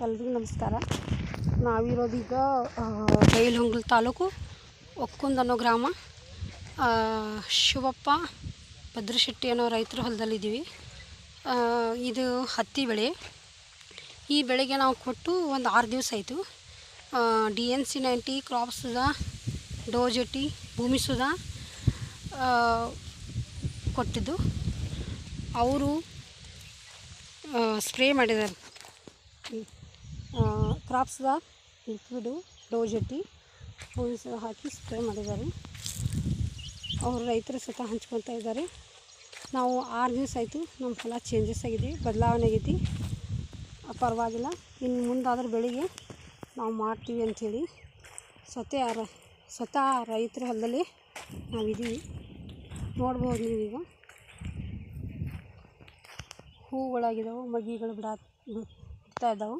ಎಲ್ರಿಗೂ ನಮಸ್ಕಾರ. ನಾವಿರೋದೀಗ ಬೈಲಹೊಂಗಲ ತಾಲೂಕು ಒಕ್ಕುಂದ ಅನ್ನೋ ಗ್ರಾಮ. ಶಿವಪ್ಪ ಭದ್ರಶೆಟ್ಟಿ ಅನ್ನೋ ರೈತರ ಹೊಲದಲ್ಲಿದ್ದೀವಿ. ಇದು ಹತ್ತಿ ಬೆಳೆ. ಈ ಬೆಳೆಗೆ ನಾವು ಕೊಟ್ಟು ಒಂದು 6 ದಿವಸ ಆಯಿತು. DNC 90 ಕ್ರಾಪ್ ಸುಧಾ, ಡೋಜೆಟಿ, ಭೂಮಿ ಸುಧಾ ಕೊಟ್ಟಿದ್ದು. ಅವರು ಸ್ಪ್ರೇ ಮಾಡಿದ್ದಾರೆ. ಕ್ರಾಪ್ ಸುಧಾ ಲಿಕ್ವಿಡು, ಡೋಜೆಟಿ, ಭೂಮಿ ಸುಧಾ ಹಾಕಿ ಸ್ಪ್ರೇ ಮಾಡಿದ್ದಾರೆ. ಅವರು ರೈತರ ಸುತ್ತ ಹಂಚ್ಕೊತಾ ಇದ್ದಾರೆ. ನಾವು 6 ದಿವಸ ಆಯಿತು, ನಮ್ಮ ಹೊಲ ಚೇಂಜಸ್ ಆಗಿದೆ, ಬದಲಾವಣೆ ಆಗೈತಿ. ಪರವಾಗಿಲ್ಲ, ಇನ್ನು ಮುಂದಾದ್ರೆ ಬೆಳೆಗೆ ನಾವು ಮಾಡ್ತೀವಿ ಅಂಥೇಳಿ ಸ್ವತಃ ರೈತರ ಹೊಲದಲ್ಲಿ ನಾವಿದ್ದೀವಿ. ನೋಡ್ಬೋದು ನೀವೀಗ ಹೂಗಳಾಗಿದ್ದಾವೆ, ಮಗಿಗಳು ಬಿಡ್ತಾ ಇದ್ದಾವೆ.